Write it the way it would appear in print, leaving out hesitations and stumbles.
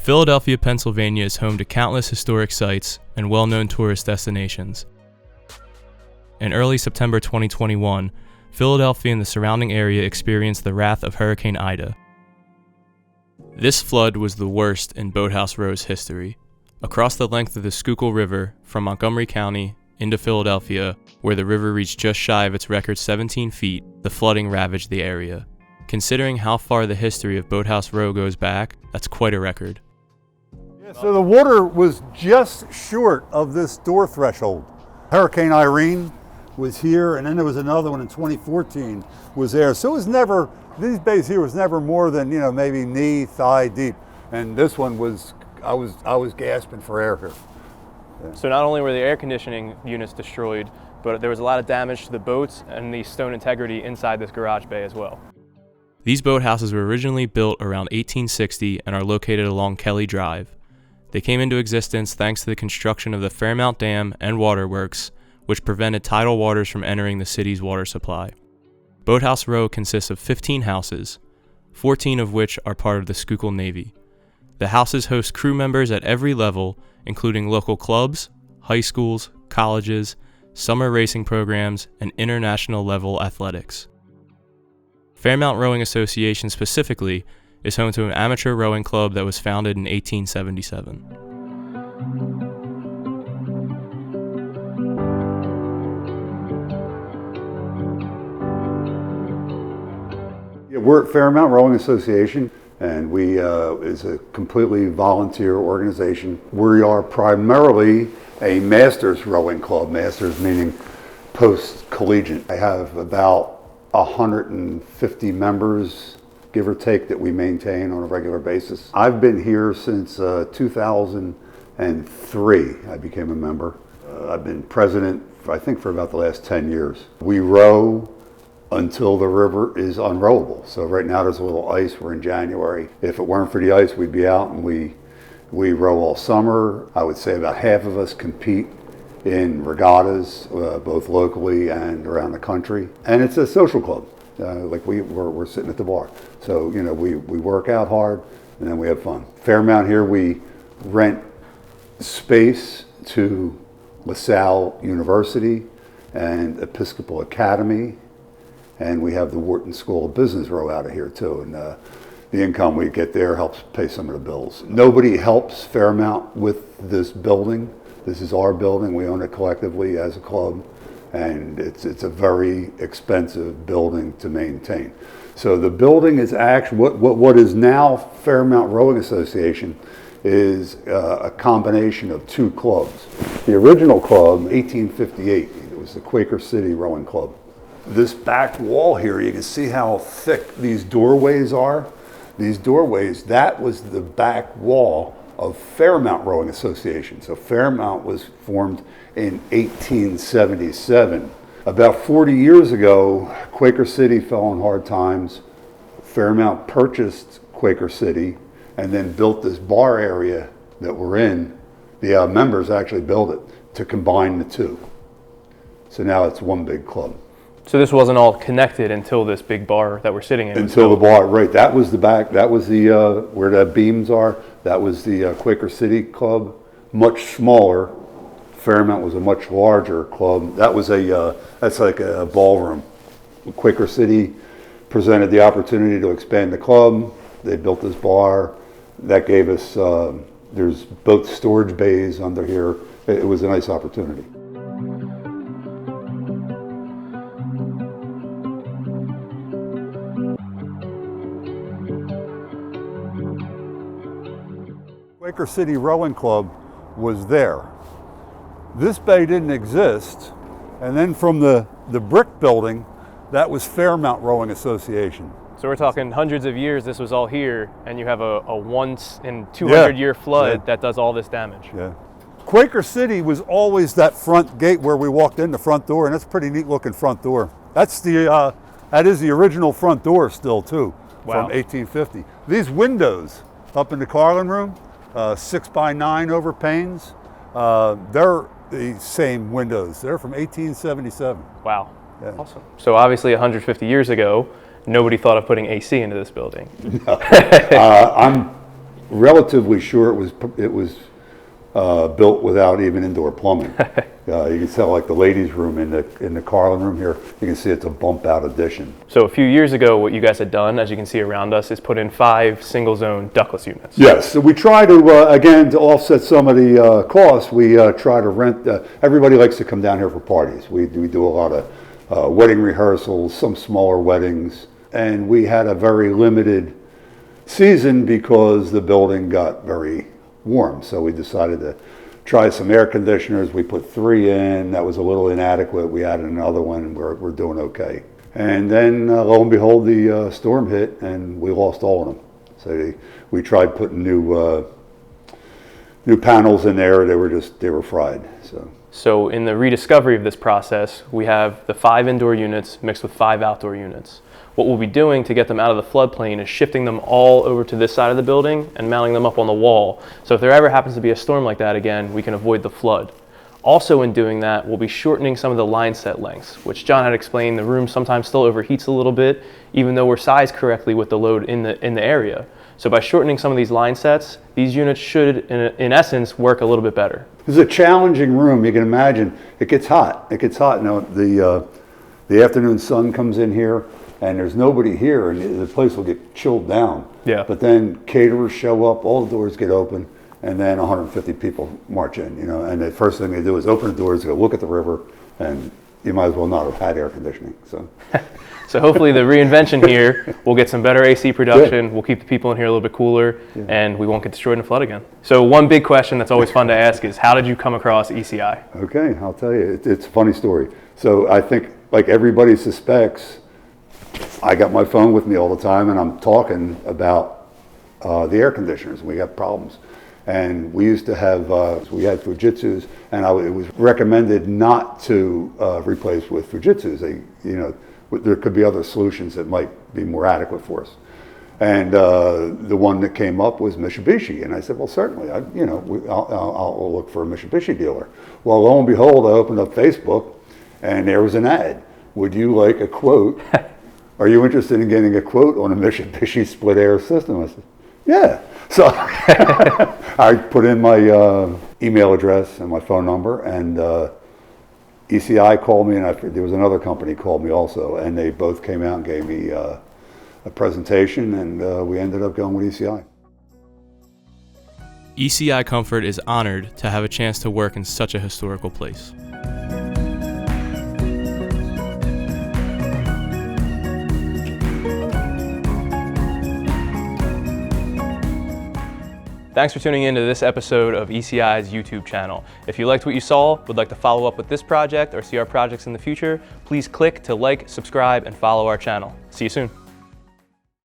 Philadelphia, Pennsylvania is home to countless historic sites and well-known tourist destinations. In early September 2021, Philadelphia and the surrounding area experienced the wrath of Hurricane Ida. This flood was the worst in Boathouse Row's history. Across the length of the Schuylkill River, from Montgomery County into Philadelphia, where the river reached just shy of its record 17 feet, the flooding ravaged the area. Considering how far the history of Boathouse Row goes back, that's quite a record. Yeah, so the water was just short of this door threshold. Hurricane Irene was here, and then there was another one in 2014 was there. So it was never, these bays here was never more than, maybe knee, thigh deep. And this one was, I was gasping for air here. Yeah. So not only were the air conditioning units destroyed, but there was a lot of damage to the boats and the stone integrity inside this garage bay as well. These boathouses were originally built around 1860 and are located along Kelly Drive. They came into existence thanks to the construction of the Fairmount Dam and waterworks, which prevented tidal waters from entering the city's water supply. Boathouse Row consists of 15 houses, 14 of which are part of the Schuylkill Navy. The houses host crew members at every level, including local clubs, high schools, colleges, summer racing programs, and international level athletics. Fairmount Rowing Association specifically is home to an amateur rowing club that was founded in 1877. Yeah, we're at Fairmount Rowing Association, and we is a completely volunteer organization. We are primarily a masters rowing club, masters meaning post-collegiate. I have about 150 members, give or take, that we maintain on a regular basis. I've been here since 2003. I became a member. I've been president, I think, for about the last 10 years. We row until the river is unrowable. So right now there's a little ice. We're in January. If it weren't for the ice, we'd be out, and we row all summer. I would say about half of us compete in regattas, both locally and around the country. And it's a social club. Like we're sitting at the bar. So, we work out hard, and then we have fun. Fairmount here, we rent space to LaSalle University and Episcopal Academy, and we have the Wharton School of Business row out of here too. And the income we get there helps pay some of the bills. Nobody helps Fairmount with this building. This is our building. We own it collectively as a club, and it's a very expensive building to maintain. So the building is actually, what is now Fairmount Rowing Association is a combination of two clubs. The original club, 1858, it was the Quaker City Rowing Club. This back wall here, you can see how thick these doorways are. These doorways, that was the back wall of Fairmount Rowing Association. So Fairmount was formed in 1877. About 40 years ago, Quaker City fell on hard times. Fairmount purchased Quaker City and then built this bar area that we're in. The members actually built it to combine the two. So now it's one big club. So this wasn't all connected until this big bar that we're sitting in? Until the bar, right. That was the back, that was the, where the beams are. That was the Quaker City Club, much smaller. Fairmount was a much larger club. That was that's like a ballroom. Quaker City presented the opportunity to expand the club. They built this bar. That gave us, there's both storage bays under here. It was a nice opportunity. Quaker City Rowing Club was there. This bay didn't exist, and then from the brick building, that was Fairmount Rowing Association. So we're talking hundreds of years this was all here, and you have a once in 200-year flood that does all this damage. Yeah. Quaker City was always that front gate where we walked in the front door, and that's a pretty neat looking front door. That is the original front door still too, from 1850. These windows up in the Carlin room, 6x9 over panes, they're the same windows. They're from 1877. Wow, awesome. So obviously 150 years ago, nobody thought of putting AC into this building. No. relatively sure it was built without even indoor plumbing. You can tell, like the ladies' room in the Carlin room here, you can see it's a bump out addition. So a few years ago, what you guys had done, as you can see around us, is put in 5 single-zone ductless units. Yes, so we try to, again, to offset some of the costs, we try to rent, everybody likes to come down here for parties. We do a lot of wedding rehearsals, some smaller weddings, and we had a very limited season because the building got very warm. So we decided to try some air conditioners. We put 3 in. That was a little inadequate. We added another one, and we're doing okay. And then lo and behold, the storm hit, and we lost all of them. So we tried putting new panels in there. They were fried. So in the rediscovery of this process, we have the 5 indoor units mixed with 5 outdoor units. What we'll be doing to get them out of the floodplain is shifting them all over to this side of the building and mounting them up on the wall. So if there ever happens to be a storm like that again, we can avoid the flood. Also in doing that, we'll be shortening some of the line set lengths, which John had explained the room sometimes still overheats a little bit, even though we're sized correctly with the load in the area. So by shortening some of these line sets, these units should, in essence, work a little bit better. This is a challenging room. You can imagine it gets hot. It gets hot. Now the afternoon sun comes in here, and there's nobody here, and the place will get chilled down. Yeah. But then caterers show up, all the doors get open, and then 150 people march in, and the first thing they do is open the doors, go look at the river, and you might as well not have had air conditioning. So hopefully the reinvention here, we'll get some better AC production, we'll keep the people in here a little bit cooler, and we won't get destroyed in a flood again. So one big question that's always fun to ask is, how did you come across ECI? Okay, I'll tell you, it's a funny story. So I think, like everybody suspects, I got my phone with me all the time, and I'm talking about the air conditioners. We have problems. And we used to have, we had Fujitsus, and it was recommended not to replace with Fujitsus. There could be other solutions that might be more adequate for us. And the one that came up was Mitsubishi. And I said, well, certainly, I'll look for a Mitsubishi dealer. Well, lo and behold, I opened up Facebook, and there was an ad. Would you like a quote? Are you interested in getting a quote on a Mitsubishi split air system? I said, yeah. So I put in my email address and my phone number, and ECI called me, and there was another company called me also, and they both came out and gave me a presentation, and we ended up going with ECI. ECI Comfort is honored to have a chance to work in such a historical place. Thanks for tuning in to this episode of ECI's YouTube channel. If you liked what you saw, would like to follow up with this project or see our projects in the future, please click to like, subscribe, and follow our channel. See you soon.